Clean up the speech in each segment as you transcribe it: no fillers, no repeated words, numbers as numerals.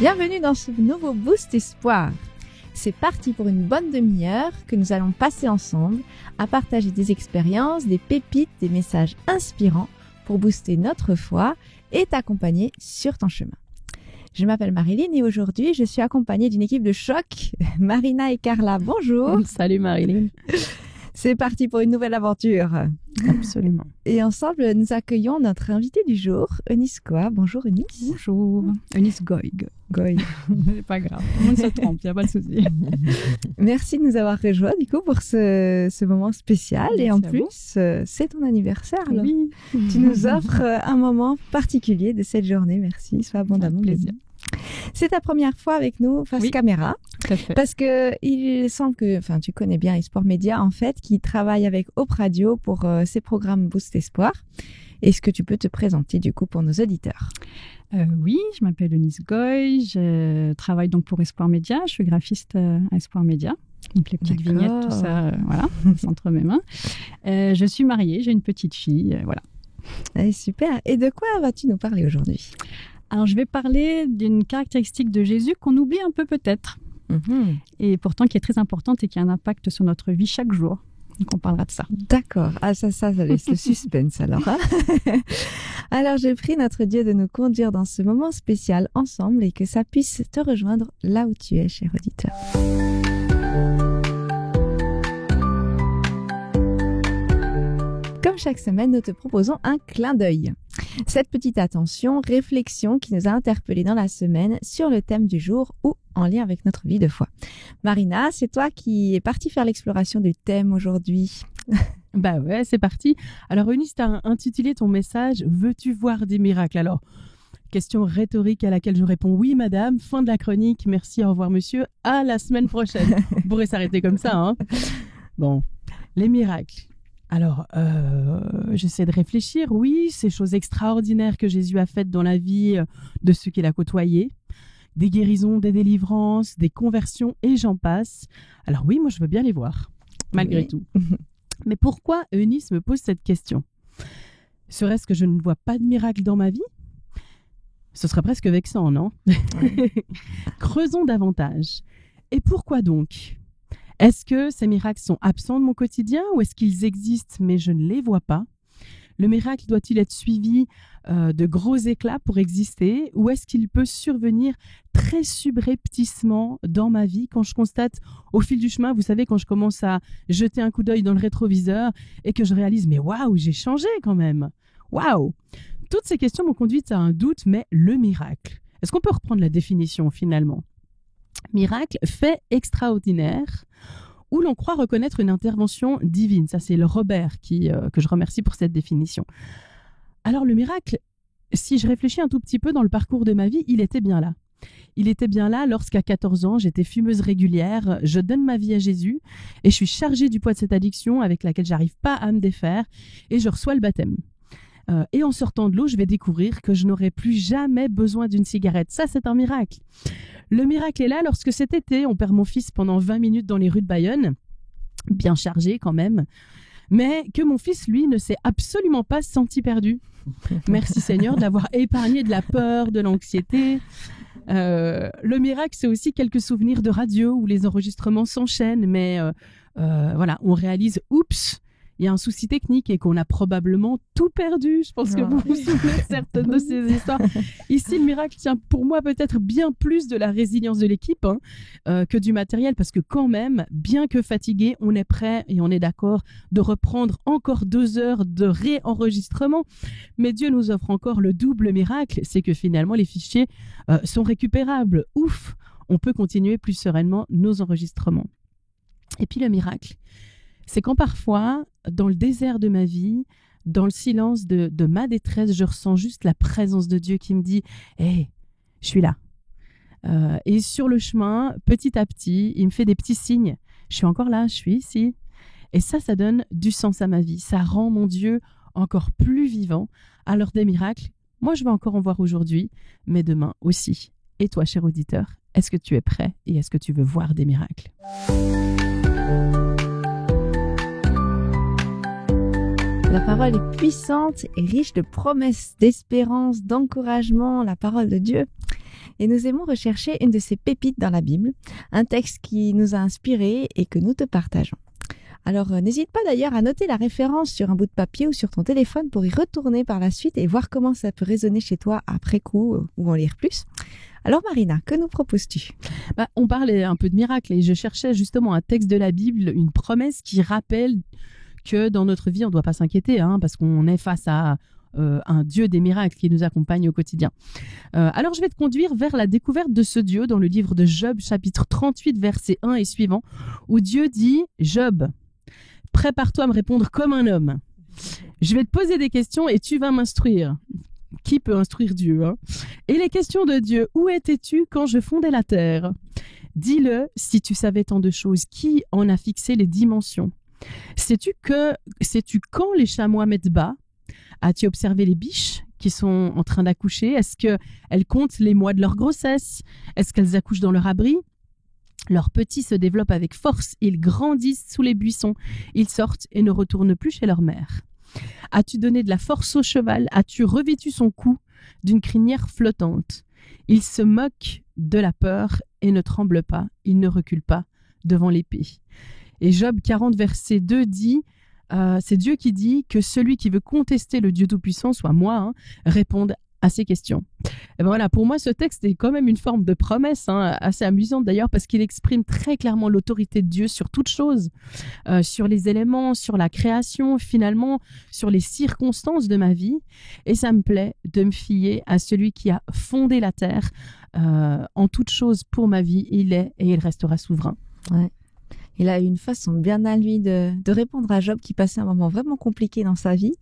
Bienvenue dans ce nouveau Boost Espoir. C'est parti pour une bonne demi-heure que nous allons passer ensemble à partager des expériences, des pépites, des messages inspirants pour booster notre foi et t'accompagner sur ton chemin. Je m'appelle Marilyn et aujourd'hui, je suis accompagnée d'une équipe de choc, Marina et Carla. Bonjour. Salut Marilyn. C'est parti pour une nouvelle aventure. Absolument. Et ensemble, nous accueillons notre invité du jour, Eunice Koa. Bonjour Eunice. Bonjour. Eunice Goig. C'est pas grave, tout le monde se trompe, il n'y a pas de souci. Merci de nous avoir rejoints du coup pour ce moment spécial. Merci et en à plus, vous. c'est ton anniversaire. Alors. Oui. Tu nous offres un moment particulier de cette journée. Merci, sois abondamment Plaisir. béni. C'est ta première fois avec nous face Oui. caméra. Tout à fait. Parce que il semble que, tu connais bien eSport Média en fait, qui travaille avec Hope Radio pour ses programmes Boost Espoir. Est-ce que tu peux te présenter du coup pour nos auditeurs? Oui, je m'appelle Eunice Goy, je travaille donc pour Espoir Média, je suis graphiste à Espoir Média. Donc les petites D'accord. vignettes, tout ça, voilà, c'est entre mes mains. Je suis mariée, j'ai une petite fille, voilà. Allez, super. Et de quoi vas-tu nous parler aujourd'hui? Alors je vais parler d'une caractéristique de Jésus qu'on oublie un peu peut-être, et pourtant qui est très importante et qui a un impact sur notre vie chaque jour. Donc on parlera de ça. D'accord. Ah, ça laisse le suspense alors. Hein. Alors, je prie notre Dieu de nous conduire dans ce moment spécial ensemble et que ça puisse te rejoindre là où tu es, cher auditeur. Comme chaque semaine, nous te proposons un clin d'œil. Cette petite attention, réflexion qui nous a interpellés dans la semaine sur le thème du jour ou en lien avec notre vie de foi. Marina, c'est toi qui es partie faire l'exploration du thème aujourd'hui. Bah ouais, c'est parti. Alors Eunice, tu as intitulé ton message « Veux-tu voir des miracles ?» Alors, question rhétorique à laquelle je réponds « Oui, madame ». Fin de la chronique. Merci, au revoir, monsieur. À la semaine prochaine. On pourrait s'arrêter comme ça, hein. Bon, les miracles. Alors, j'essaie de réfléchir. Oui, ces choses extraordinaires que Jésus a faites dans la vie de ceux qu'il a côtoyés. Des guérisons, des délivrances, des conversions et j'en passe. Alors oui, moi je veux bien les voir, malgré tout. Mais pourquoi Eunice me pose cette question? Serait-ce que je ne vois pas de miracle dans ma vie? Ce serait presque vexant, non? Creusons davantage. Et pourquoi donc? Est-ce que ces miracles sont absents de mon quotidien ou est-ce qu'ils existent mais je ne les vois pas? Le miracle doit-il être suivi de gros éclats pour exister ou est-ce qu'il peut survenir très subrepticement dans ma vie quand je constate au fil du chemin, vous savez, quand je commence à jeter un coup d'œil dans le rétroviseur et que je réalise, mais waouh, j'ai changé quand même. Waouh! Toutes ces questions m'ont conduite à un doute, mais le miracle. Est-ce qu'on peut reprendre la définition finalement? Miracle, fait extraordinaire, où l'on croit reconnaître une intervention divine. Ça, c'est le Robert que je remercie pour cette définition. Alors, le miracle, si je réfléchis un tout petit peu dans le parcours de ma vie, il était bien là. Il était bien là lorsqu'à 14 ans, j'étais fumeuse régulière, je donne ma vie à Jésus et je suis chargée du poids de cette addiction avec laquelle j'arrive pas à me défaire et je reçois le baptême. Et en sortant de l'eau, je vais découvrir que je n'aurai plus jamais besoin d'une cigarette. Ça, c'est un miracle. Le miracle est là lorsque cet été, on perd mon fils pendant 20 minutes dans les rues de Bayonne, bien chargé quand même, mais que mon fils, lui, ne s'est absolument pas senti perdu. Merci Seigneur de l'avoir épargné de la peur, de l'anxiété. Le miracle, c'est aussi quelques souvenirs de radio où les enregistrements s'enchaînent, mais voilà, on réalise, oups, il y a un souci technique et qu'on a probablement tout perdu. Je pense que vous vous souvenez de certaines de ces histoires. Ici, le miracle tient pour moi peut-être bien plus de la résilience de l'équipe que du matériel, parce que quand même, bien que fatigué, on est prêt et on est d'accord de reprendre encore 2 heures de réenregistrement. Mais Dieu nous offre encore le double miracle, c'est que finalement, les fichiers sont récupérables. Ouf, on peut continuer plus sereinement nos enregistrements. Et puis le miracle, c'est quand parfois, dans le désert de ma vie, dans le silence de ma détresse, je ressens juste la présence de Dieu qui me dit « Hey, je suis là ». Et sur le chemin, petit à petit, il me fait des petits signes. Je suis encore là, je suis ici. Et ça donne du sens à ma vie. Ça rend mon Dieu encore plus vivant. Alors des miracles, moi je vais encore en voir aujourd'hui, mais demain aussi. Et toi, cher auditeur, est-ce que tu es prêt et est-ce que tu veux voir des miracles ? La parole est puissante et riche de promesses, d'espérance, d'encouragement, la parole de Dieu. et nous aimons rechercher une de ces pépites dans la Bible, un texte qui nous a inspirés et que nous te partageons. Alors n'hésite pas d'ailleurs à noter la référence sur un bout de papier ou sur ton téléphone pour y retourner par la suite et voir comment ça peut résonner chez toi après coup ou en lire plus. Alors Marina, que nous proposes-tu ? On parlait un peu de miracle et je cherchais justement un texte de la Bible, une promesse qui rappelle que dans notre vie, on ne doit pas s'inquiéter parce qu'on est face à un Dieu des miracles qui nous accompagne au quotidien. Alors je vais te conduire vers la découverte de ce Dieu dans le livre de Job, chapitre 38, versets 1 et suivant, où Dieu dit « Job, prépare-toi à me répondre comme un homme. Je vais te poser des questions et tu vas m'instruire. » Qui peut instruire Dieu Et les questions de Dieu, où étais-tu quand je fondais la terre ? Dis-le si tu savais tant de choses. Qui en a fixé les dimensions ? Sais-tu quand les chamois mettent bas ? As-tu observé les biches qui sont en train d'accoucher ? Est-ce qu'elles comptent les mois de leur grossesse ? Est-ce qu'elles accouchent dans leur abri ? Leurs petits se développent avec force. Ils grandissent sous les buissons. Ils sortent et ne retournent plus chez leur mère. As-tu donné de la force au cheval ? As-tu revêtu son cou d'une crinière flottante ? Il se moque de la peur et ne tremble pas. Il ne recule pas devant l'épée. Et Job 40, verset 2 dit, c'est Dieu qui dit que celui qui veut contester le Dieu Tout-Puissant, soit moi, réponde à ces questions. Et voilà, pour moi, ce texte est quand même une forme de promesse, assez amusante d'ailleurs, parce qu'il exprime très clairement l'autorité de Dieu sur toute chose, sur les éléments, sur la création, finalement, sur les circonstances de ma vie. Et ça me plaît de me fier à celui qui a fondé la terre en toute chose pour ma vie. Il est et il restera souverain. Ouais. Il a une façon bien à lui de répondre à Job qui passait un moment vraiment compliqué dans sa vie,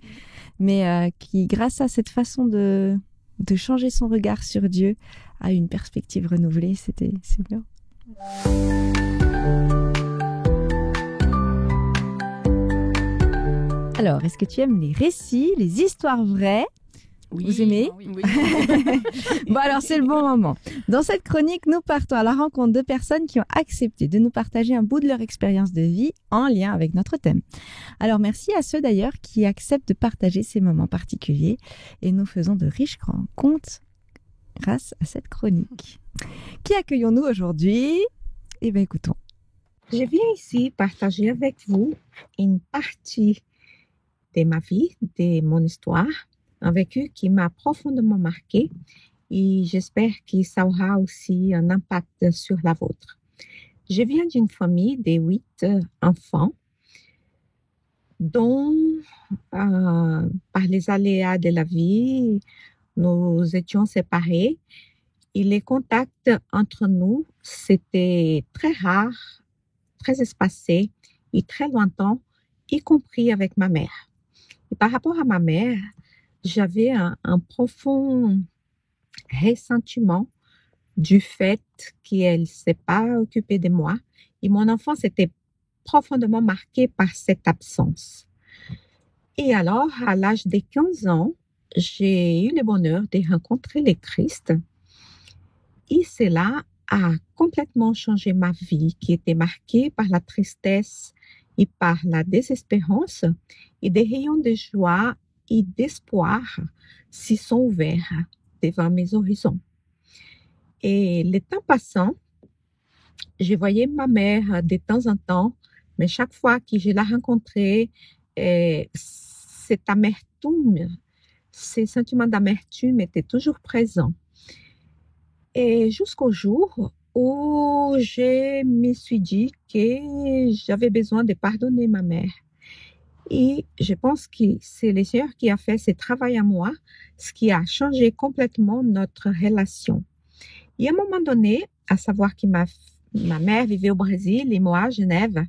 mais qui, grâce à cette façon de changer son regard sur Dieu, a une perspective renouvelée. C'est bien. Alors, est-ce que tu aimes les récits, les histoires vraies ? Oui, vous aimez ? Oui. Bon, alors c'est le bon moment. Dans cette chronique, nous partons à la rencontre de personnes qui ont accepté de nous partager un bout de leur expérience de vie en lien avec notre thème. Alors merci à ceux d'ailleurs qui acceptent de partager ces moments particuliers et nous faisons de riches rencontres grâce à cette chronique. Qui accueillons-nous aujourd'hui ? Eh bien, écoutons. Je viens ici partager avec vous une partie de ma vie, de mon histoire, un vécu qui m'a profondément marqué et j'espère que ça aura aussi un impact sur la vôtre. Je viens d'une famille de 8 enfants dont, par les aléas de la vie, nous étions séparés et les contacts entre nous, c'était très rare, très espacé et très lointain, y compris avec ma mère. Et par rapport à ma mère, j'avais un profond ressentiment du fait qu'elle ne s'est pas occupée de moi. Et mon enfance était profondément marquée par cette absence. Et alors, à l'âge de 15 ans, j'ai eu le bonheur de rencontrer le Christ. Et cela a complètement changé ma vie, qui était marquée par la tristesse et par la désespérance, et des rayons de joie et d'espoir s'y sont ouverts devant mes horizons. Et le temps passant, je voyais ma mère de temps en temps, mais chaque fois que je la rencontrais, cette amertume, ces sentiments d'amertume étaient toujours présents. Et jusqu'au jour où je me suis dit que j'avais besoin de pardonner ma mère. Et je pense que c'est le Seigneur qui a fait ce travail à moi, ce qui a changé complètement notre relation. Et à un moment donné, à savoir que ma mère vivait au Brésil et moi à Genève,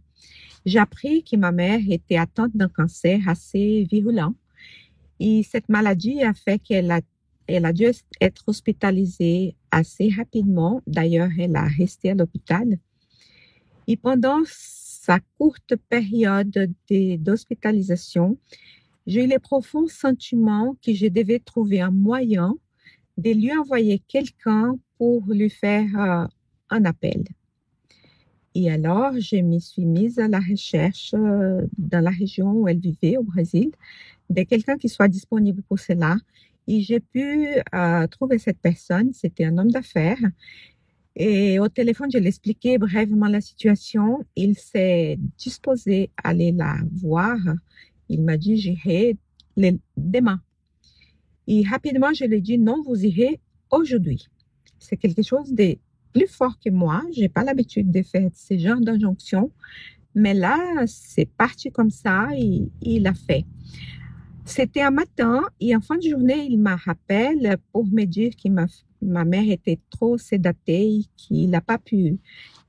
j'ai appris que ma mère était atteinte d'un cancer assez virulent. Et cette maladie a fait qu'elle a dû être hospitalisée assez rapidement. D'ailleurs, elle a resté à l'hôpital. Et pendant sa courte période d'hospitalisation, j'ai eu le profond sentiment que je devais trouver un moyen de lui envoyer quelqu'un pour lui faire un appel. Et alors, je me suis mise à la recherche dans la région où elle vivait, au Brésil, de quelqu'un qui soit disponible pour cela. Et j'ai pu trouver cette personne, c'était un homme d'affaires. Et au téléphone, je lui ai expliqué brièvement la situation. Il s'est disposé à aller la voir. Il m'a dit, j'irai demain. Et rapidement, je lui ai dit, non, vous irez aujourd'hui. C'est quelque chose de plus fort que moi. J'ai pas l'habitude de faire ce genre d'injonction. Mais là, c'est parti comme ça et il a fait. C'était un matin et en fin de journée, il m'a rappelé pour me dire que ma mère était trop sédatée, qu'il n'a pas pu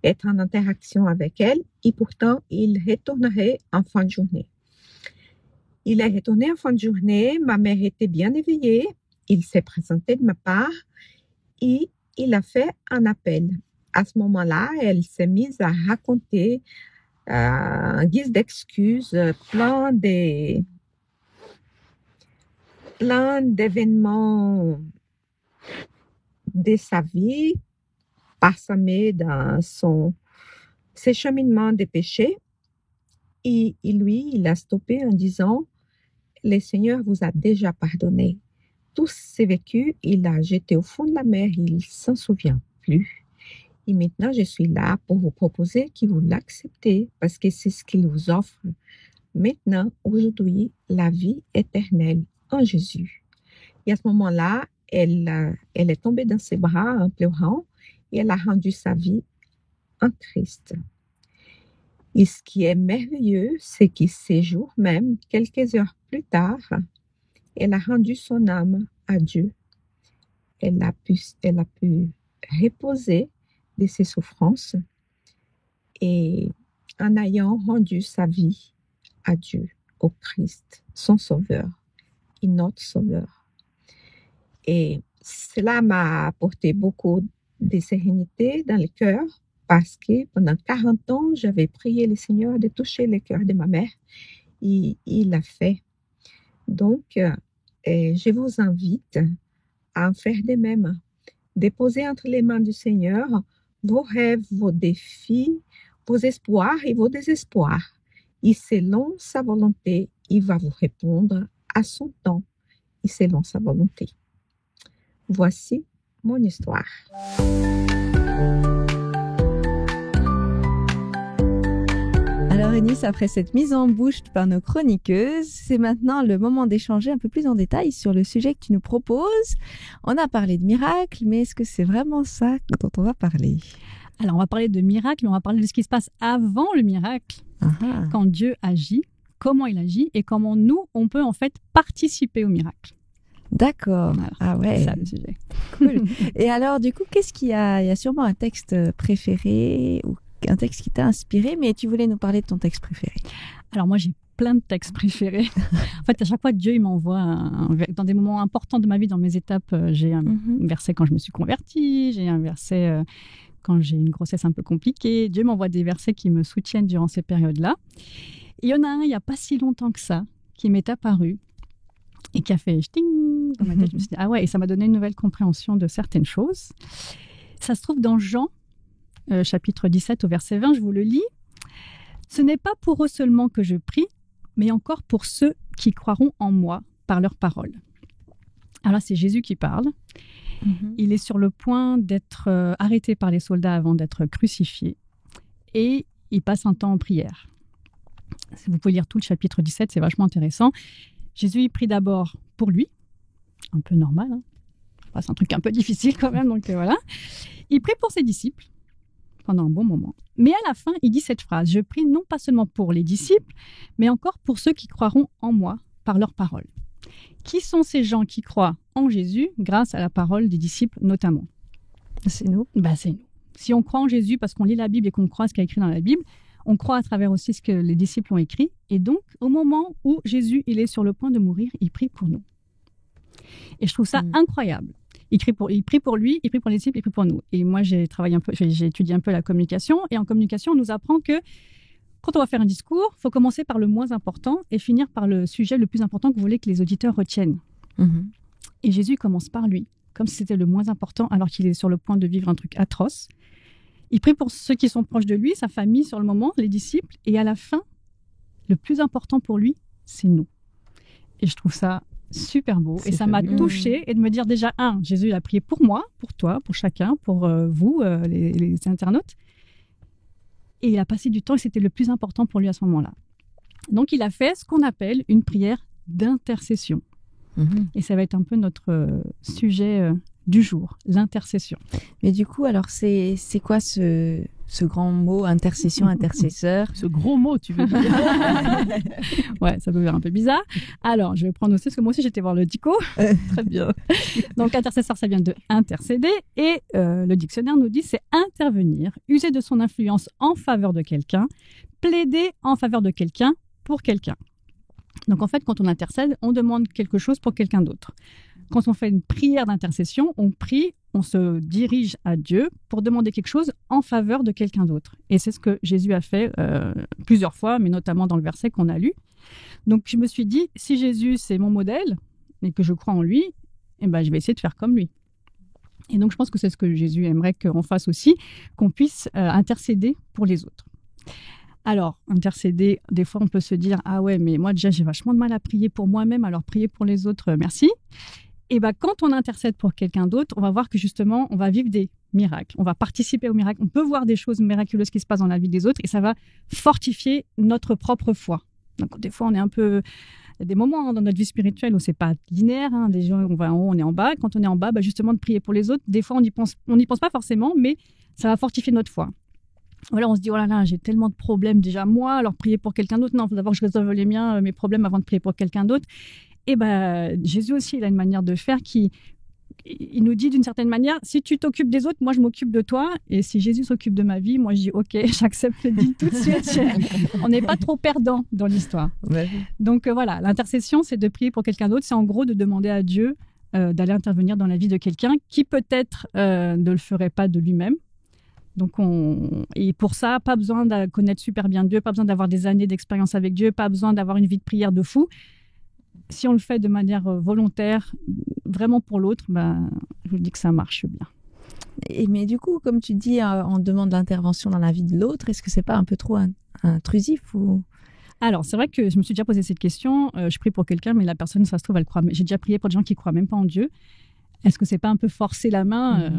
être en interaction avec elle et pourtant, il retournerait en fin de journée. Il est retourné en fin de journée, ma mère était bien éveillée, il s'est présenté de ma part et il a fait un appel. À ce moment-là, elle s'est mise à raconter en guise d'excuses plein d'événements de sa vie parsemés dans ses cheminements de péché. Et lui, il a stoppé en disant, le Seigneur vous a déjà pardonné. Tous ses vécus, il a jeté au fond de la mer, il ne s'en souvient plus. Et maintenant, je suis là pour vous proposer que vous l'acceptez parce que c'est ce qu'il vous offre. Maintenant, aujourd'hui, la vie éternelle en Jésus. Et à ce moment-là, elle est tombée dans ses bras en pleurant et elle a rendu sa vie en Christ. Et ce qui est merveilleux, c'est que ces jours même, quelques heures plus tard, elle a rendu son âme à Dieu. Elle a pu reposer de ses souffrances et en ayant rendu sa vie à Dieu, au Christ, son Sauveur et notre Sauveur. Et cela m'a apporté beaucoup de sérénité dans le cœur parce que pendant 40 ans, j'avais prié le Seigneur de toucher le cœur de ma mère et il l'a fait. Donc, je vous invite à en faire de même. Déposez entre les mains du Seigneur vos rêves, vos défis, vos espoirs et vos désespoirs. Et selon sa volonté, il va vous répondre à son temps et selon sa volonté. Voici mon histoire. Alors Eunice, après cette mise en bouche par nos chroniqueuses, c'est maintenant le moment d'échanger un peu plus en détail sur le sujet que tu nous proposes. On a parlé de miracles, mais est-ce que c'est vraiment ça dont on va parler ? Alors, on va parler de miracles, mais on va parler de ce qui se passe avant le miracle, quand Dieu agit, comment il agit et comment nous, on peut en fait participer au miracle. D'accord. Voilà. Ah ouais. C'est ça le sujet. Cool. Et alors, du coup, qu'est-ce qu'il y a ? Il y a sûrement un texte préféré ou un texte qui t'a inspiré, mais tu voulais nous parler de ton texte préféré. Alors moi, j'ai plein de textes préférés. En fait, à chaque fois, Dieu il m'envoie dans des moments importants de ma vie, dans mes étapes, j'ai un verset quand je me suis convertie, j'ai un verset quand j'ai une grossesse un peu compliquée. Dieu m'envoie des versets qui me soutiennent durant ces périodes-là. Et il y en a un, il n'y a pas si longtemps que ça, qui m'est apparu et qui a fait ch'ting dans ma tête. Je me suis dit, ah ouais, et ça m'a donné une nouvelle compréhension de certaines choses. Ça se trouve dans Jean, chapitre 17 au verset 20, je vous le lis. « Ce n'est pas pour eux seulement que je prie, mais encore pour ceux qui croiront en moi par leur parole. » Alors là, c'est Jésus qui parle. Il est sur le point d'être arrêté par les soldats avant d'être crucifié. Et il passe un temps en prière. Vous pouvez lire tout le chapitre 17, c'est vachement intéressant. Jésus, il prie d'abord pour lui. Un peu normal, hein. Enfin, c'est un truc un peu difficile quand même, donc voilà. Il prie pour ses disciples pendant un bon moment. Mais à la fin, il dit cette phrase « Je prie non pas seulement pour les disciples, mais encore pour ceux qui croiront en moi par leur parole. » Qui sont ces gens qui croient en Jésus grâce à la parole des disciples notamment ? C'est nous. C'est nous. Si on croit en Jésus parce qu'on lit la Bible et qu'on croit ce qu'il y a écrit dans la Bible, on croit à travers aussi ce que les disciples ont écrit. Et donc, au moment où Jésus il est sur le point de mourir, il prie pour nous. Et je trouve ça incroyable. Il prie pour lui, il prie pour les disciples, il prie pour nous. Et moi, j'ai étudié un peu la communication. Et en communication, on nous apprend que quand on va faire un discours, il faut commencer par le moins important et finir par le sujet le plus important que vous voulez que les auditeurs retiennent. Et Jésus commence par lui, comme si c'était le moins important, alors qu'il est sur le point de vivre un truc atroce. Il prie pour ceux qui sont proches de lui, sa famille sur le moment, les disciples. Et à la fin, le plus important pour lui, c'est nous. Et je trouve ça super beau. C'est Et ça m'a fabuleux. touchée. Et de me dire déjà, Jésus il a prié pour moi, pour toi, pour chacun, pour vous, les internautes. Et il a passé du temps et c'était le plus important pour lui à ce moment-là. Donc, il a fait ce qu'on appelle une prière d'intercession. Et ça va être un peu notre sujet du jour, l'intercession. Mais du coup, alors, c'est quoi ce grand mot, intercession, intercesseur? Ce gros mot, tu veux dire. Ouais, ça peut faire un peu bizarre. Alors, je vais prendre aussi, parce que moi aussi, j'étais voir le dico. Très bien. Donc, intercesseur, ça vient de intercéder. Et le dictionnaire nous dit c'est intervenir, user de son influence en faveur de quelqu'un, plaider en faveur de quelqu'un pour quelqu'un. Donc, en fait, quand on intercède, on demande quelque chose pour quelqu'un d'autre. Quand on fait une prière d'intercession, on prie, on se dirige à Dieu pour demander quelque chose en faveur de quelqu'un d'autre. Et c'est ce que Jésus a fait plusieurs fois, mais notamment dans le verset qu'on a lu. Donc, je me suis dit, si Jésus, c'est mon modèle et que je crois en lui, eh ben, je vais essayer de faire comme lui. Et donc, je pense que c'est ce que Jésus aimerait qu'on fasse aussi, qu'on puisse intercéder pour les autres. Alors, intercéder, des fois, on peut se dire « Ah ouais, mais moi, déjà, j'ai vachement de mal à prier pour moi-même, alors prier pour les autres, merci. » Et bien, quand on intercède pour quelqu'un d'autre, on va voir que justement, on va vivre des miracles. On va participer aux miracles. On peut voir des choses miraculeuses qui se passent dans la vie des autres et ça va fortifier notre propre foi. Donc, des fois, on est un peu... Il y a des moments dans notre vie spirituelle où c'est pas linéaire. Des gens, on va en haut, on est en bas. Quand on est en bas, justement, de prier pour les autres, des fois, on n'y pense pas forcément, mais ça va fortifier notre foi. Voilà, on se dit, oh là là, j'ai tellement de problèmes déjà moi, alors prier pour quelqu'un d'autre. Non, il faut d'abord que je résolve les miens, mes problèmes avant de prier pour quelqu'un d'autre. Et Jésus aussi, il a une manière de faire il nous dit d'une certaine manière, si tu t'occupes des autres, moi je m'occupe de toi. Et si Jésus s'occupe de ma vie, moi je dis, ok, j'accepte le deal tout de suite. On n'est pas trop perdant dans l'histoire. Ouais. Donc voilà, l'intercession, c'est de prier pour quelqu'un d'autre. C'est en gros de demander à Dieu d'aller intervenir dans la vie de quelqu'un qui peut-être ne le ferait pas de lui-même. Donc et pour ça, pas besoin de connaître super bien Dieu, pas besoin d'avoir des années d'expérience avec Dieu, pas besoin d'avoir une vie de prière de fou. Si on le fait de manière volontaire, vraiment pour l'autre, je vous dis que ça marche bien. Mais du coup, comme tu dis, on demande l'intervention dans la vie de l'autre. Est-ce que c'est pas un peu trop intrusif ou... Alors, c'est vrai que je me suis déjà posé cette question. Je prie pour quelqu'un, mais la personne, ça se trouve, elle croit. J'ai déjà prié pour des gens qui croient même pas en Dieu. Est-ce que c'est pas un peu forcer la main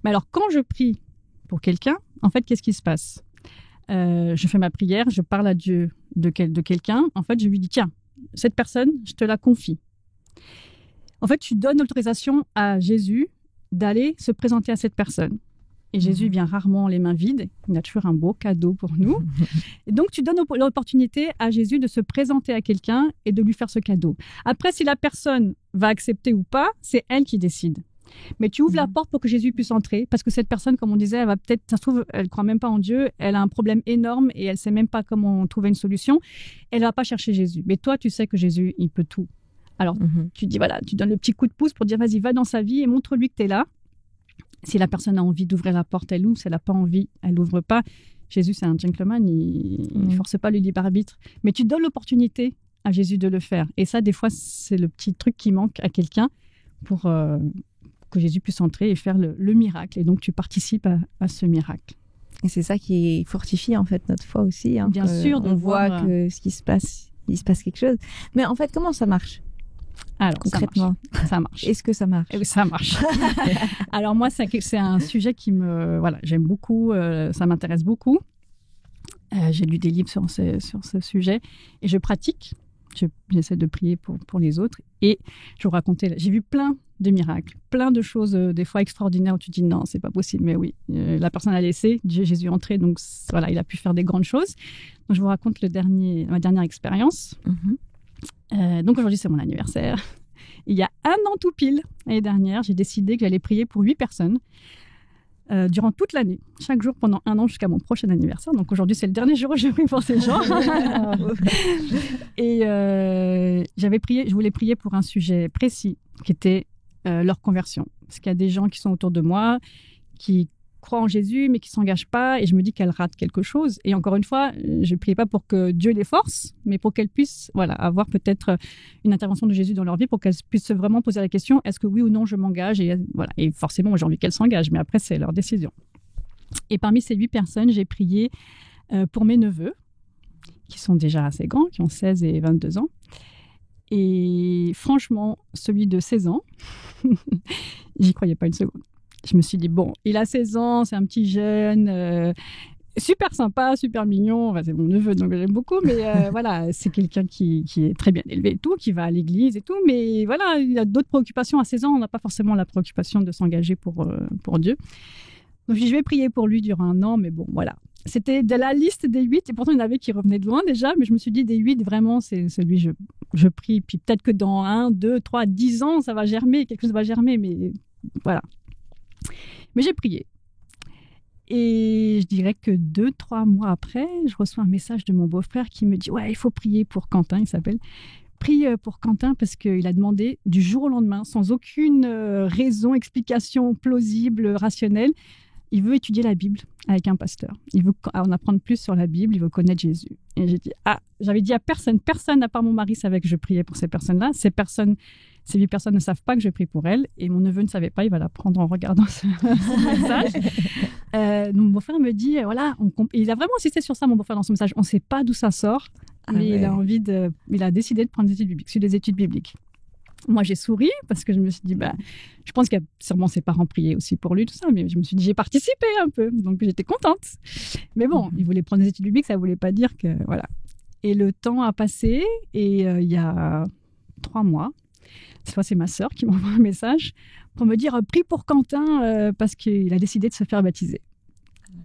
Mais alors, quand je prie pour quelqu'un, en fait, qu'est-ce qui se passe? Je fais ma prière, je parle à Dieu de quelqu'un. En fait, je lui dis, tiens, cette personne, je te la confie. En fait, tu donnes l'autorisation à Jésus d'aller se présenter à cette personne. Et Jésus vient rarement les mains vides. Il a toujours un beau cadeau pour nous. Et donc, tu donnes l'opportunité à Jésus de se présenter à quelqu'un et de lui faire ce cadeau. Après, si la personne va accepter ou pas, c'est elle qui décide. Mais tu ouvres la porte pour que Jésus puisse entrer, parce que cette personne, comme on disait, elle va peut-être, ça se trouve, elle croit même pas en Dieu, elle a un problème énorme et elle sait même pas comment trouver une solution. Elle va pas chercher Jésus. Mais toi, tu sais que Jésus, il peut tout. Alors, tu dis, voilà, tu donnes le petit coup de pouce pour dire, vas-y, va dans sa vie et montre-lui que tu es là. Si la personne a envie d'ouvrir la porte, elle ouvre. Si elle n'a pas envie, elle n'ouvre pas. Jésus, c'est un gentleman, il ne force pas le libre arbitre. Mais tu donnes l'opportunité à Jésus de le faire. Et ça, des fois, c'est le petit truc qui manque à quelqu'un pour que Jésus puisse entrer et faire le miracle. Et donc, tu participes à ce miracle. Et c'est ça qui fortifie, en fait, notre foi aussi. Bien sûr. On voit que ce qui se passe, il se passe quelque chose. Mais en fait, comment ça marche? Alors, concrètement, ça marche. Est-ce que ça marche? Oui, ça marche. Alors moi, c'est un sujet qui j'aime beaucoup, ça m'intéresse beaucoup. J'ai lu des livres sur ce sujet et je pratique. J'essaie de prier pour les autres. Et je vous racontais, j'ai vu plein de miracles, plein de choses, des fois extraordinaires où tu dis non, c'est pas possible. Mais oui, la personne a laissé, Jésus est entré, donc voilà, il a pu faire des grandes choses. Donc je vous raconte ma dernière expérience. Donc aujourd'hui, c'est mon anniversaire. Il y a 1 an tout pile, l'année dernière, j'ai décidé que j'allais prier pour 8 personnes durant toute l'année, chaque jour pendant 1 an jusqu'à mon prochain anniversaire. Donc aujourd'hui, c'est le dernier jour où je prie pour ces gens. Et je voulais prier pour un sujet précis qui était leur conversion. Parce qu'il y a des gens qui sont autour de moi qui croient en Jésus, mais qui ne s'engagent pas, et je me dis qu'elles ratent quelque chose. Et encore une fois, je ne priais pas pour que Dieu les force, mais pour qu'elles puissent avoir peut-être une intervention de Jésus dans leur vie, pour qu'elles puissent vraiment poser la question, est-ce que oui ou non je m'engage? Et forcément, moi, j'ai envie qu'elles s'engagent, mais après, c'est leur décision. Et parmi ces 8 personnes, j'ai prié pour mes neveux, qui sont déjà assez grands, qui ont 16 et 22 ans. Et franchement, celui de 16 ans, j'y croyais pas une seconde. Je me suis dit, bon, il a 16 ans, c'est un petit jeune, super sympa, super mignon. Enfin, c'est mon neveu, donc j'aime beaucoup. Mais voilà, c'est quelqu'un qui est très bien élevé et tout, qui va à l'église et tout. Mais voilà, il a d'autres préoccupations. À 16 ans, on n'a pas forcément la préoccupation de s'engager pour Dieu. Donc, je vais prier pour lui durant 1 an. Mais bon, voilà. C'était de la liste des 8. Et pourtant, il y en avait qui revenaient de loin déjà. Mais je me suis dit, des 8, vraiment, c'est celui je prie. Puis peut-être que dans 1, 2, 3, 10 ans, ça va germer. Quelque chose va germer. Mais voilà. Mais j'ai prié. Et je dirais que 2-3 mois après, je reçois un message de mon beau-frère qui me dit « Ouais, il faut prier pour Quentin », il s'appelle. « Prie pour Quentin parce qu'il a demandé du jour au lendemain, sans aucune raison, explication plausible, rationnelle. Il veut étudier la Bible avec un pasteur. Il veut en apprendre plus sur la Bible, il veut connaître Jésus. » Et j'ai dit « Ah, j'avais dit à personne à part mon mari savait que je priais pour ces personnes-là. Ces 8 personnes ne savent pas que je prie pour elles. Et mon neveu ne savait pas, il va l'apprendre en regardant ce message. » Donc mon beau-frère me dit, voilà, il a vraiment insisté sur ça, mon beau-frère, dans son message. On ne sait pas d'où ça sort, mais il a décidé de prendre des études bibliques, suivre des études bibliques. Moi, j'ai souri parce que je me suis dit, je pense qu'il y a sûrement ses parents priaient aussi pour lui, tout ça, mais je me suis dit, j'ai participé un peu, donc j'étais contente. Mais bon, il voulait prendre des études bibliques, ça ne voulait pas dire que, voilà. Et le temps a passé, et il y a 3 mois, cette fois, c'est ma sœur qui m'envoie un message pour me dire prie pour Quentin parce qu'il a décidé de se faire baptiser.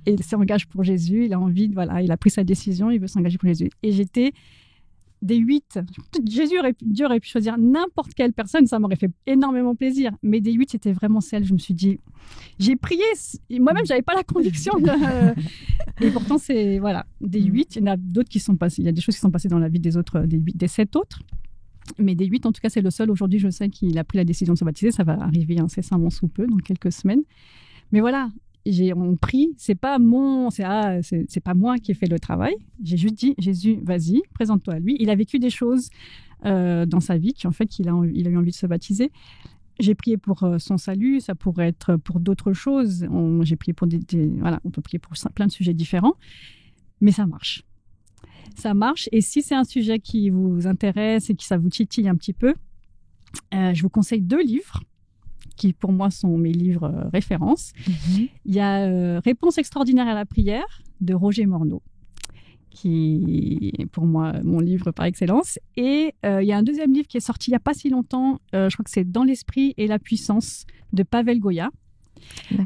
Et il s'engage pour Jésus, il a envie, il a pris sa décision, il veut s'engager pour Jésus. Et j'étais des 8. Dieu aurait pu choisir n'importe quelle personne, ça m'aurait fait énormément plaisir. Mais des 8, c'était vraiment celle, je me suis dit, j'ai prié, moi-même, j'avais pas la conviction. Et pourtant, c'est, voilà, des 8, il y en a d'autres qui sont passés, il y a des choses qui sont passées dans la vie des autres, des 7 autres. Mais des 8, en tout cas, c'est le seul. Aujourd'hui, je sais qu'il a pris la décision de se baptiser. Ça va arriver incessamment sous peu, dans quelques semaines. Mais voilà, on prie. C'est pas pas moi qui ai fait le travail. J'ai juste dit, Jésus, vas-y, présente-toi à lui. Il a vécu des choses dans sa vie qui ont fait qu'il a eu envie de se baptiser. J'ai prié pour son salut. Ça pourrait être pour d'autres choses. J'ai prié pour on peut prier pour plein de sujets différents. Mais ça marche. Ça marche. Et si c'est un sujet qui vous intéresse et que ça vous titille un petit peu, je vous conseille 2 livres qui, pour moi, sont mes livres références. Il y a Réponse extraordinaire à la prière de Roger Morneau, qui est pour moi mon livre par excellence. Et il y a un deuxième livre qui est sorti il n'y a pas si longtemps. Je crois que c'est Dans l'esprit et la puissance de Pavel Goya.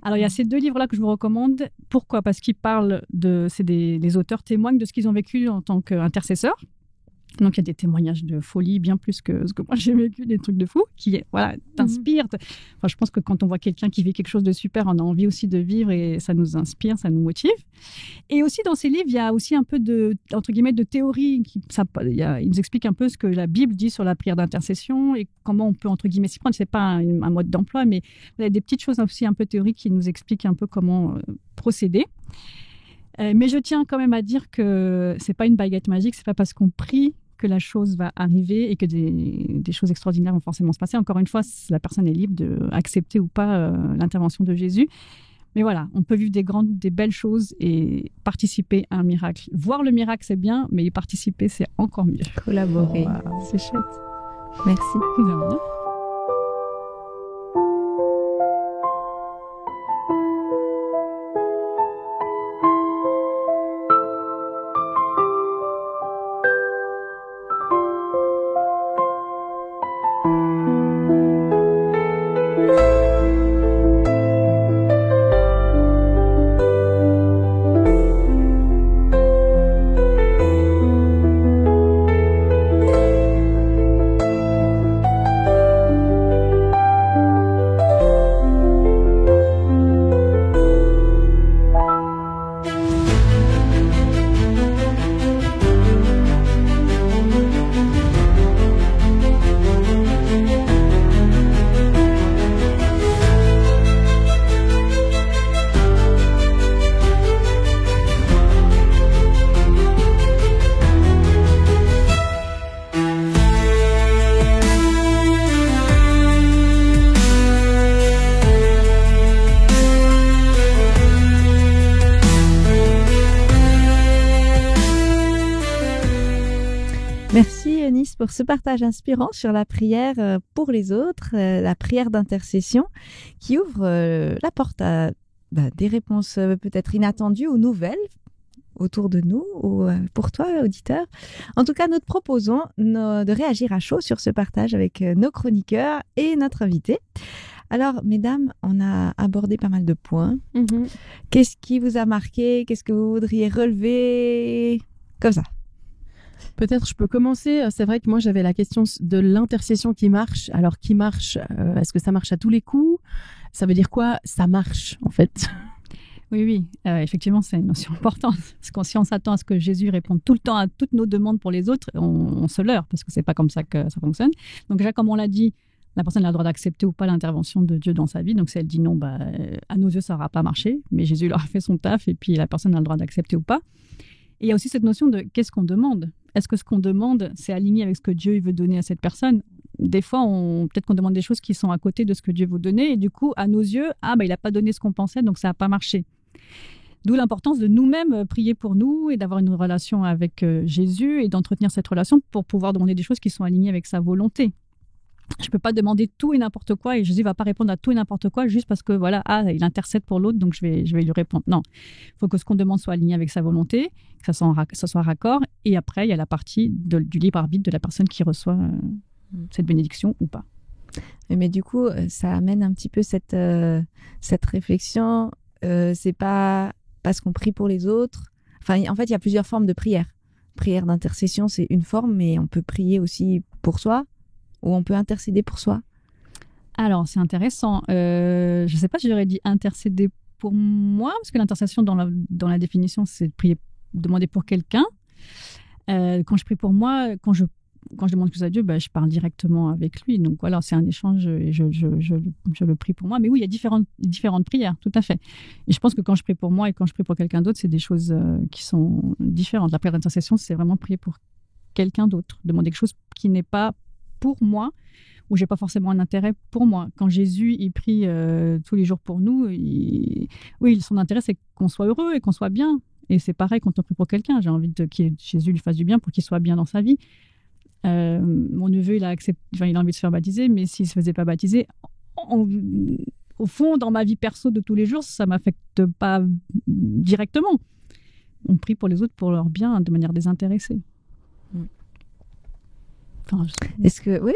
Alors, il y a ces 2 livres-là que je vous recommande. Pourquoi ? Parce qu'ils parlent les auteurs témoignent de ce qu'ils ont vécu en tant qu'intercesseurs. Donc, il y a des témoignages de folie, bien plus que ce que moi j'ai vécu, des trucs de fou, qui t'inspirent. Enfin, je pense que quand on voit quelqu'un qui vit quelque chose de super, on a envie aussi de vivre et ça nous inspire, ça nous motive. Et aussi, dans ces livres, il y a aussi un peu entre guillemets, de théorie. Il nous explique un peu ce que la Bible dit sur la prière d'intercession et comment on peut, entre guillemets, s'y prendre. C'est pas un mode d'emploi, mais il y a des petites choses aussi un peu théoriques qui nous expliquent un peu comment procéder. Mais je tiens quand même à dire que c'est pas une baguette magique, c'est pas parce qu'on prie que la chose va arriver et que des choses extraordinaires vont forcément se passer. Encore une fois, la personne est libre d'accepter ou pas l'intervention de Jésus. Mais voilà, on peut vivre des belles choses et participer à un miracle. Voir le miracle, c'est bien, mais y participer, c'est encore mieux. Collaborer. C'est chouette. Merci. De rien. pour ce partage inspirant sur la prière pour les autres, la prière d'intercession qui ouvre la porte à des réponses peut-être inattendues ou nouvelles autour de nous ou pour toi, auditeur. En tout cas, nous te proposons de réagir à chaud sur ce partage avec nos chroniqueurs et notre invité. Alors, mesdames, on a abordé pas mal de points. Qu'est-ce qui vous a marqué? Qu'est-ce que vous voudriez relever? Comme ça. Peut-être je peux commencer. C'est vrai que moi, j'avais la question de l'intercession qui marche. Alors, qui marche? Est-ce que ça marche à tous les coups? Ça veut dire quoi? Ça marche, en fait. Oui. Effectivement, c'est une notion importante. Parce que si on s'attend à ce que Jésus réponde tout le temps à toutes nos demandes pour les autres, on se leurre, parce que c'est pas comme ça que ça fonctionne. Donc déjà, comme on l'a dit, la personne a le droit d'accepter ou pas l'intervention de Dieu dans sa vie. Donc si elle dit non, à nos yeux, ça n'aura pas marché. Mais Jésus leur a fait son taf et puis la personne a le droit d'accepter ou pas. Et il y a aussi cette notion de qu'est-ce qu'on demande? Est-ce que ce qu'on demande, c'est aligné avec ce que Dieu veut donner à cette personne? Des fois, peut-être qu'on demande des choses qui sont à côté de ce que Dieu veut donner. Et du coup, à nos yeux, il n'a pas donné ce qu'on pensait, donc ça n'a pas marché. D'où l'importance de nous-mêmes prier pour nous et d'avoir une relation avec Jésus et d'entretenir cette relation pour pouvoir demander des choses qui sont alignées avec sa volonté. Je ne peux pas demander tout et n'importe quoi et Jésus ne va pas répondre à tout et n'importe quoi juste parce que il intercède pour l'autre, donc je vais lui répondre. Non, il faut que ce qu'on demande soit aligné avec sa volonté, que ça soit raccord. Et après, il y a la partie du libre arbitre de la personne qui reçoit cette bénédiction ou pas. Mais du coup, ça amène un petit peu cette réflexion. C'est pas parce qu'on prie pour les autres. Enfin, en fait, il y a plusieurs formes de prière. Prière d'intercession, c'est une forme, mais on peut prier aussi pour soi. Ou on peut intercéder pour soi? Alors, c'est intéressant. Je ne sais pas si j'aurais dit intercéder pour moi, parce que l'intercession, dans la définition, c'est demander pour quelqu'un. Quand je prie pour moi, quand je demande plus à Dieu, je parle directement avec lui. Donc voilà, c'est un échange et je le prie pour moi. Mais oui, il y a différentes prières, tout à fait. Et je pense que quand je prie pour moi et quand je prie pour quelqu'un d'autre, c'est des choses qui sont différentes. La prière d'intercession, c'est vraiment prier pour quelqu'un d'autre, demander quelque chose qui n'est pas pour moi, où j'ai pas forcément un intérêt pour moi. Quand Jésus, il prie tous les jours pour nous, son intérêt, c'est qu'on soit heureux et qu'on soit bien. Et c'est pareil quand on prie pour quelqu'un. J'ai envie que Jésus lui fasse du bien pour qu'il soit bien dans sa vie. Mon neveu, il a envie de se faire baptiser, mais s'il se faisait pas baptiser, au fond, dans ma vie perso de tous les jours, ça m'affecte pas directement. On prie pour les autres, pour leur bien, de manière désintéressée. Est-ce que oui,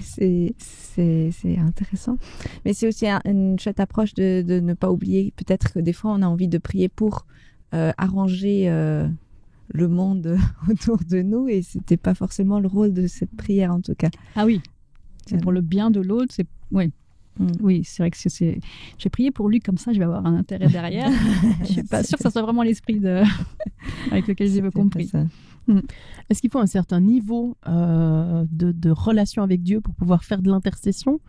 c'est intéressant, mais c'est aussi une chouette approche de ne pas oublier peut-être que des fois on a envie de prier pour arranger le monde autour de nous et c'était pas forcément le rôle de cette prière en tout cas. Ah oui, c'est pour le bien de l'autre, c'est oui, c'est vrai que j'ai prié pour lui comme ça, je vais avoir un intérêt derrière. Je suis pas sûre que ça soit vraiment l'esprit avec lequel je veux compris. Est-ce qu'il faut un certain niveau de relation avec Dieu pour pouvoir faire de l'intercession?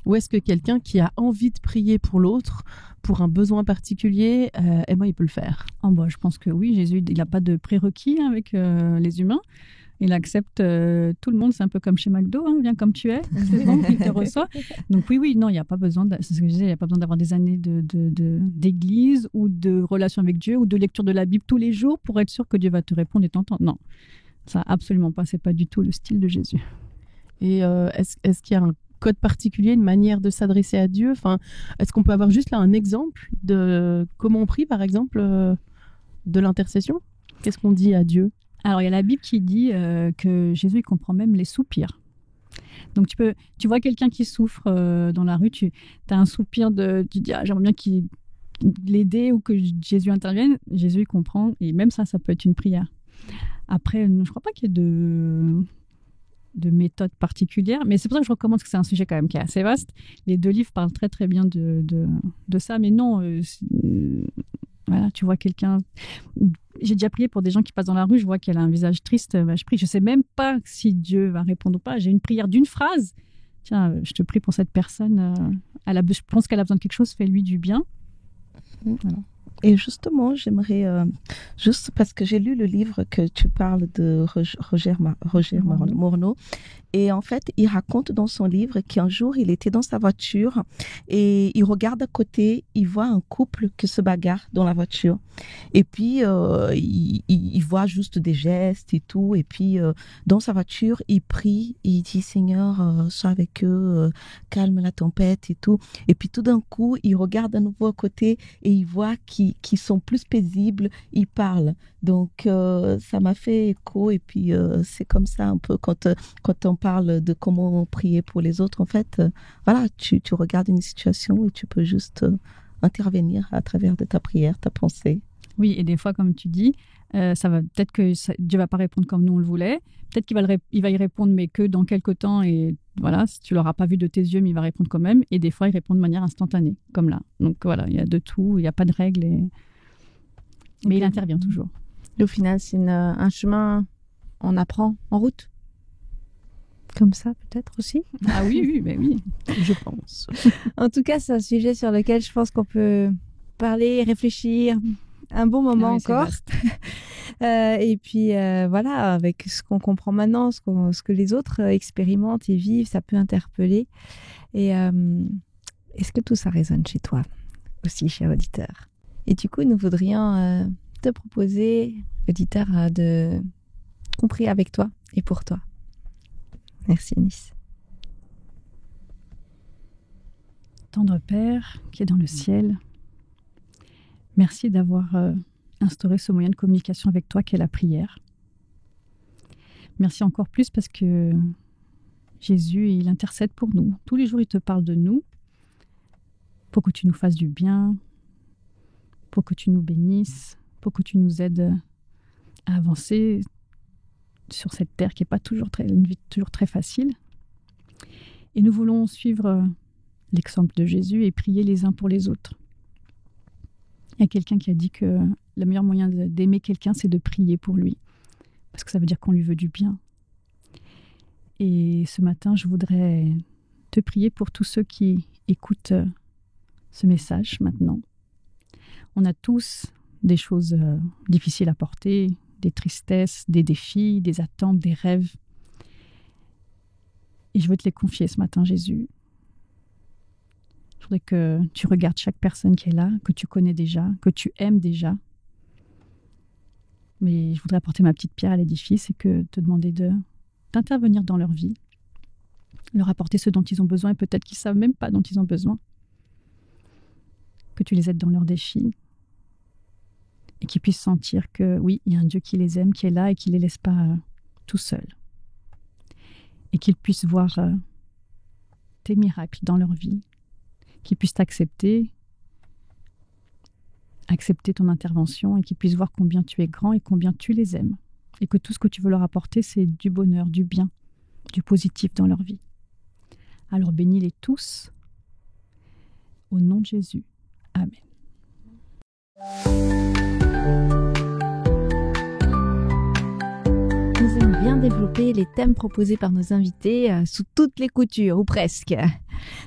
Ou est-ce que quelqu'un qui a envie de prier pour l'autre, pour un besoin particulier, il peut le faire? Je pense que oui, Jésus, il n'a pas de prérequis avec les humains. Il accepte tout le monde, c'est un peu comme chez McDo, viens comme tu es, c'est bon, il te reçoit. Donc oui, non, il n'y a pas besoin, c'est ce que je disais, il n'y a pas besoin d'avoir des années d'église ou de relation avec Dieu ou de lecture de la Bible tous les jours pour être sûr que Dieu va te répondre et t'entendre. Non, ça absolument pas, c'est pas du tout le style de Jésus. Et est-ce qu'il y a un code particulier, une manière de s'adresser à Dieu? Est-ce qu'on peut avoir juste là un exemple de comment on prie, par exemple, de l'intercession? Qu'est-ce qu'on dit à Dieu? Alors, il y a la Bible qui dit que Jésus il comprend même les soupirs. Donc, tu vois quelqu'un qui souffre dans la rue, tu as un soupir tu dis j'aimerais bien qu'il l'aider ou que Jésus intervienne. Jésus il comprend et même ça peut être une prière. Après, je ne crois pas qu'il y ait de méthode particulière, mais c'est pour ça que je recommande, parce que c'est un sujet quand même qui est assez vaste. Les 2 livres parlent très très bien de ça, mais non, voilà, tu vois quelqu'un... J'ai déjà prié pour des gens qui passent dans la rue, je vois qu'elle a un visage triste, je prie, je ne sais même pas si Dieu va répondre ou pas. J'ai une prière d'une phrase. Tiens, je te prie pour cette personne, je pense qu'elle a besoin de quelque chose, fais-lui du bien. Voilà. Et justement, j'aimerais, juste parce que j'ai lu le livre que tu parles de Roger Morneau, et en fait, il raconte dans son livre qu'un jour, il était dans sa voiture et il regarde à côté, il voit un couple qui se bagarre dans la voiture. Et puis, il voit juste des gestes et tout. Et puis, dans sa voiture, il prie, il dit, Seigneur, sois avec eux, calme la tempête et tout. Et puis, tout d'un coup, il regarde à nouveau à côté et il voit qu'ils sont plus paisibles, ils parlent. Donc, ça m'a fait écho. Et puis, c'est comme ça un peu quand on parle de comment prier pour les autres. En fait, voilà, tu regardes une situation et tu peux juste intervenir à travers de ta prière, ta pensée. Oui, et des fois, comme tu dis, ça va peut-être que Dieu va pas répondre comme nous on le voulait. Peut-être qu'il va y répondre, mais que dans quelques temps. Et voilà, si tu l'auras pas vu de tes yeux, mais il va répondre quand même. Et des fois, il répond de manière instantanée, comme là. Donc voilà, il y a de tout, il n'y a pas de règles. Mais il intervient toujours. Et au final, c'est un chemin, on apprend en route. Comme ça, peut-être aussi. Ah oui, Je pense. En tout cas, c'est un sujet sur lequel je pense qu'on peut parler, réfléchir un bon moment encore. Et puis, voilà, avec ce qu'on comprend maintenant, ce que les autres expérimentent et vivent, ça peut interpeller. Et est-ce que tout ça résonne chez toi aussi, cher auditeur? Et du coup, nous voudrions te proposer, auditeur, de compris avec toi et pour toi. Merci, Anis. Tendre Père qui est dans le ciel, merci d'avoir instauré ce moyen de communication avec toi qu'est la prière. Merci encore plus parce que Jésus, il intercède pour nous. Tous les jours, il te parle de nous pour que tu nous fasses du bien, pour que tu nous bénisses, pour que tu nous aides à avancer sur cette terre qui n'est pas toujours une vie toujours très facile. Et nous voulons suivre l'exemple de Jésus et prier les uns pour les autres. Il y a quelqu'un qui a dit que le meilleur moyen d'aimer quelqu'un, c'est de prier pour lui. Parce que ça veut dire qu'on lui veut du bien. Et ce matin, je voudrais te prier pour tous ceux qui écoutent ce message maintenant. On a tous des choses difficiles à porter, des tristesses, des défis, des attentes, des rêves. Et je veux te les confier ce matin, Jésus. Je voudrais que tu regardes chaque personne qui est là, que tu connais déjà, que tu aimes déjà. Mais je voudrais apporter ma petite pierre à l'édifice et te demander d'intervenir dans leur vie, leur apporter ce dont ils ont besoin et peut-être qu'ils ne savent même pas dont ils ont besoin. Que tu les aides dans leurs défis et qu'ils puissent sentir que oui, il y a un Dieu qui les aime, qui est là et qui ne les laisse pas tout seuls. Et qu'ils puissent voir tes miracles dans leur vie, qu'ils puissent t'accepter, accepter ton intervention et qu'ils puissent voir combien tu es grand et combien tu les aimes. Et que tout ce que tu veux leur apporter, c'est du bonheur, du bien, du positif dans leur vie. Alors bénis-les tous, au nom de Jésus. Amen. Nous aimons bien développer les thèmes proposés par nos invités sous toutes les coutures, ou presque.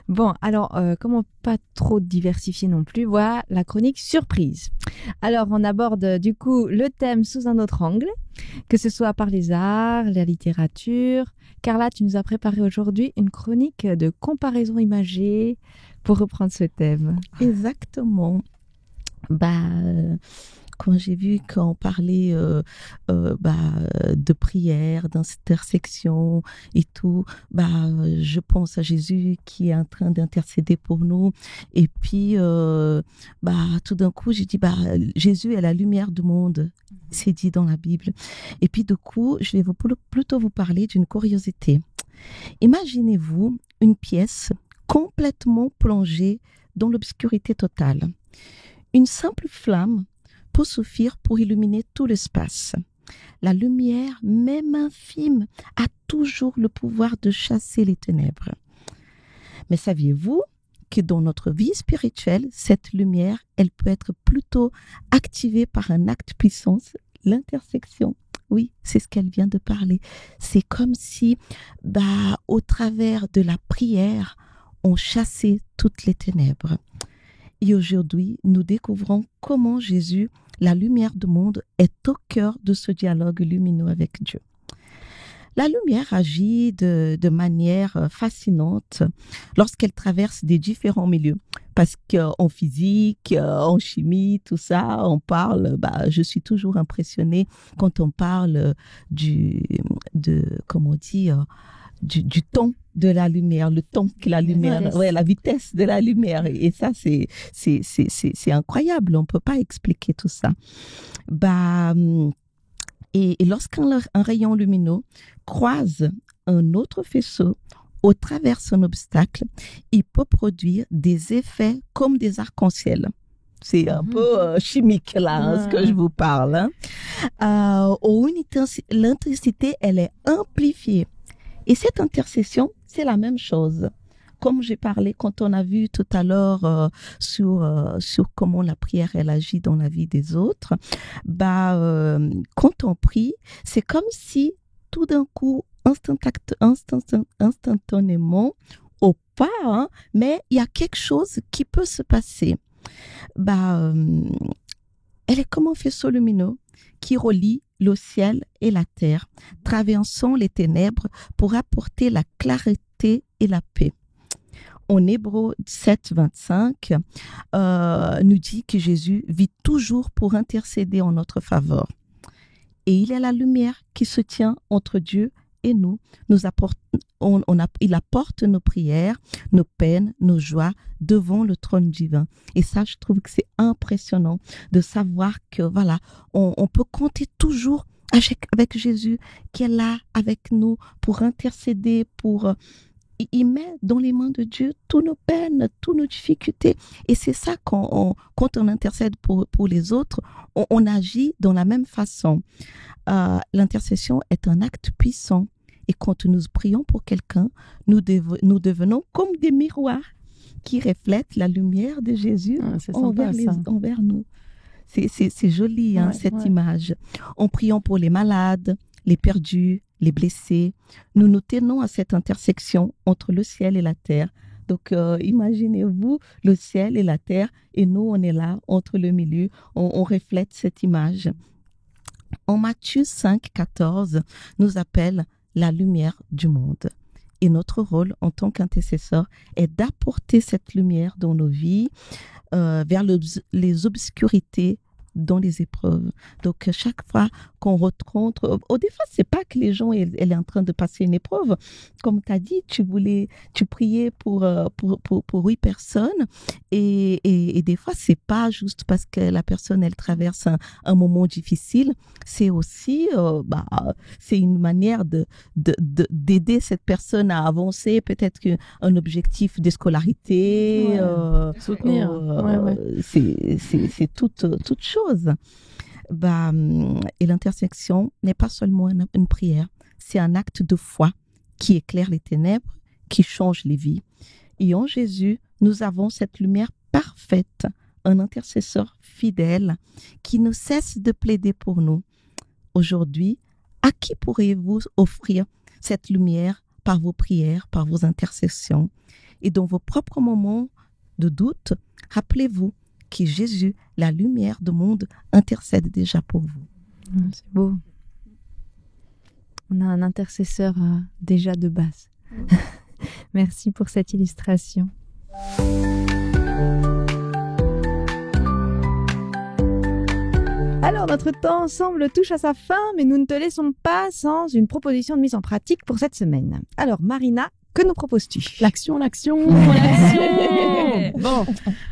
Bon, alors, comment pas trop diversifier non plus, voilà la chronique surprise. Alors, on aborde du coup le thème sous un autre angle, que ce soit par les arts, la littérature. Carla, tu nous as préparé aujourd'hui une chronique de comparaison imagée pour reprendre ce thème. Exactement. Quand j'ai vu qu'on parlait de prière, d'intersection et tout, je pense à Jésus qui est en train d'intercéder pour nous. Et puis, tout d'un coup, j'ai dit, Jésus est la lumière du monde, c'est dit dans la Bible. Et puis, du coup, je vais plutôt vous parler d'une curiosité. Imaginez-vous une pièce complètement plongée dans l'obscurité totale. Une simple flamme peut suffire pour illuminer tout l'espace. La lumière, même infime, a toujours le pouvoir de chasser les ténèbres. Mais saviez-vous que dans notre vie spirituelle, cette lumière, elle peut être plutôt activée par un acte puissant, l'intersection. Oui, c'est ce qu'elle vient de parler. C'est comme si, au travers de la prière, on chassait toutes les ténèbres. Et aujourd'hui, nous découvrons comment Jésus, la lumière du monde, est au cœur de ce dialogue lumineux avec Dieu. La lumière agit de manière fascinante lorsqu'elle traverse des différents milieux. Parce qu'en physique, en chimie, tout ça, on parle, je suis toujours impressionnée quand on parle du temps de la lumière, le temps que la lumière, la vitesse de la lumière. Et ça, c'est incroyable. On peut pas expliquer tout ça. Et lorsqu'un rayon lumineux croise un autre faisceau ou traverse un obstacle, il peut produire des effets comme des arcs-en-ciel. C'est un peu chimique là, ce que je vous parle. L'intensité, elle est amplifiée. Et cette intercession, c'est la même chose. Comme j'ai parlé quand on a vu tout à l'heure sur comment la prière elle agit dans la vie des autres, quand on prie, c'est comme si tout d'un coup, instantanément, au pas, mais il y a quelque chose qui peut se passer. Elle est comme un faisceau lumineux qui relie le ciel et la terre, traversant les ténèbres pour apporter la clarté et la paix. En Hébreux 7, 25, nous dit que Jésus vit toujours pour intercéder en notre faveur. Et il est la lumière qui se tient entre Dieu et nous. Il apporte nos prières, nos peines, nos joies devant le trône divin. Et ça, je trouve que c'est impressionnant de savoir que on peut compter toujours avec Jésus qui est là avec nous pour intercéder, il met dans les mains de Dieu toutes nos peines, toutes nos difficultés. Et c'est ça quand on intercède pour les autres, on agit dans la même façon. L'intercession est un acte puissant. Et quand nous prions pour quelqu'un, nous devenons comme des miroirs qui reflètent la lumière de Jésus envers nous. C'est joli, cette image. En priant pour les malades, les perdus, les blessés, nous nous tenons à cette intersection entre le ciel et la terre. Donc, imaginez-vous le ciel et la terre, et nous, on est là, entre le milieu, on reflète cette image. En Matthieu 5, 14, nous appelle la lumière du monde. Et notre rôle en tant qu'intercesseur est d'apporter cette lumière dans nos vies, vers les obscurités, dans les épreuves. Donc, chaque fois qu'on rencontre, des fois, c'est pas que les gens, elle est en train de passer une épreuve. Comme tu as dit, tu priais pour 8 personnes et des fois, c'est pas juste parce que la personne, elle traverse un moment difficile. C'est aussi, c'est une manière d'aider cette personne à avancer, peut-être qu'un objectif de scolarité, soutenir. C'est toute chose. Et l'intersection n'est pas seulement une prière, c'est un acte de foi qui éclaire les ténèbres, qui change les vies. Et en Jésus, nous avons cette lumière parfaite, un intercesseur fidèle qui ne cesse de plaider pour nous. Aujourd'hui, à qui pourriez-vous offrir cette lumière par vos prières, par vos intercessions? Et dans vos propres moments de doute, rappelez-vous que Jésus, la lumière du monde, intercède déjà pour vous. C'est beau. On a un intercesseur déjà de base. Merci pour cette illustration. Alors, notre temps ensemble touche à sa fin, mais nous ne te laissons pas sans une proposition de mise en pratique pour cette semaine. Alors, Marina, que nous proposes-tu ? L'action. Bon,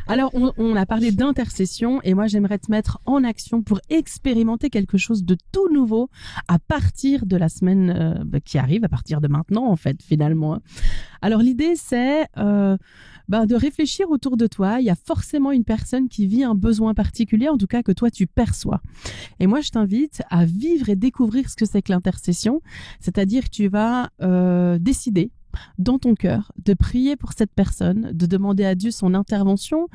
alors on a parlé d'intercession et moi j'aimerais te mettre en action pour expérimenter quelque chose de tout nouveau à partir de la semaine qui arrive, à partir de maintenant en fait finalement. Alors l'idée c'est de réfléchir autour de toi. Il y a forcément une personne qui vit un besoin particulier, en tout cas que toi tu perçois. Et moi je t'invite à vivre et découvrir ce que c'est que l'intercession, c'est-à-dire que tu vas décider dans ton cœur, de prier pour cette personne, de demander à Dieu son intervention,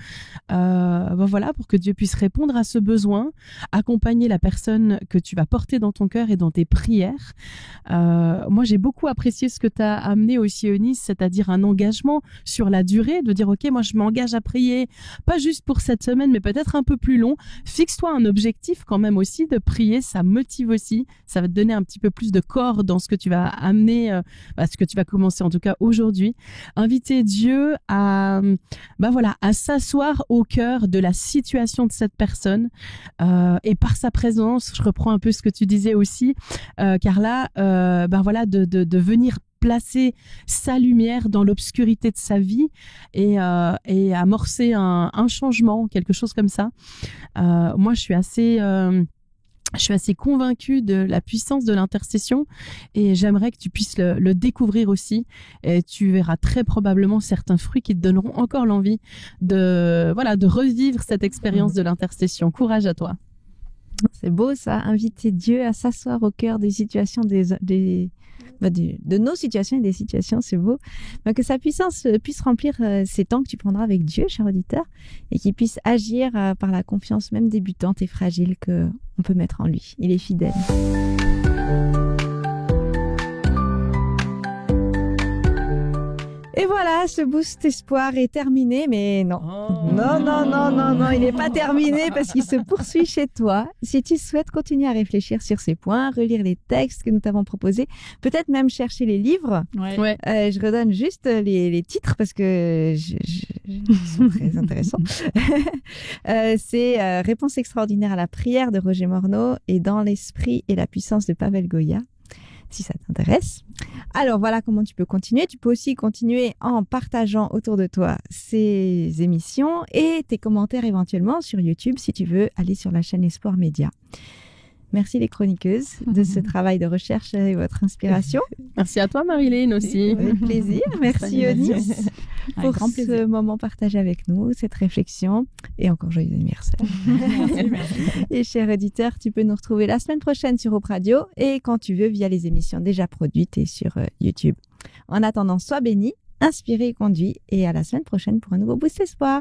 voilà, pour que Dieu puisse répondre à ce besoin, accompagner la personne que tu vas porter dans ton cœur et dans tes prières. Moi, j'ai beaucoup apprécié ce que tu as amené aussi, Eunice, c'est-à-dire un engagement sur la durée, de dire, OK, moi, je m'engage à prier, pas juste pour cette semaine, mais peut-être un peu plus long. Fixe-toi un objectif quand même aussi de prier, ça motive aussi, ça va te donner un petit peu plus de corps dans ce que tu vas amener, ce que tu vas commencer en tout cas aujourd'hui. Inviter Dieu à s'asseoir au cœur de la situation de cette personne et par sa présence, je reprends un peu ce que tu disais aussi, Carla, de venir placer sa lumière dans l'obscurité de sa vie et amorcer un changement, quelque chose comme ça. Moi, je suis assez convaincue de la puissance de l'intercession et j'aimerais que tu puisses le découvrir aussi. Et tu verras très probablement certains fruits qui te donneront encore l'envie de revivre cette expérience de l'intercession. Courage à toi. C'est beau ça, inviter Dieu à s'asseoir au cœur des situations de nos situations et des situations, c'est beau. Que sa puissance puisse remplir ces temps que tu prendras avec Dieu, cher auditeur, et qu'il puisse agir par la confiance même débutante et fragile qu'on peut mettre en lui. Il est fidèle. Et voilà, ce boost espoir est terminé, mais non. Non, il n'est pas terminé parce qu'il se poursuit chez toi. Si tu souhaites continuer à réfléchir sur ces points, relire les textes que nous t'avons proposés, peut-être même chercher les livres. Ouais. Je redonne juste les titres parce que ils sont très intéressants. C'est Réponse extraordinaire à la prière de Roger Morneau et Dans l'esprit et la puissance de Pavel Goya. Si ça t'intéresse. Alors voilà comment tu peux continuer. Tu peux aussi continuer en partageant autour de toi ces émissions et tes commentaires éventuellement sur YouTube si tu veux aller sur la chaîne Espoir Média. Merci les chroniqueuses de ce travail de recherche et votre inspiration. Merci à toi Marilyn aussi. Avec plaisir. Merci Eunice pour ce moment partagé avec nous, cette réflexion et encore joyeux anniversaire. Merci. Et chers auditeurs, tu peux nous retrouver la semaine prochaine sur Hope Radio et quand tu veux via les émissions déjà produites et sur YouTube. En attendant, sois béni, inspiré et conduit et à la semaine prochaine pour un nouveau Boost Espoir.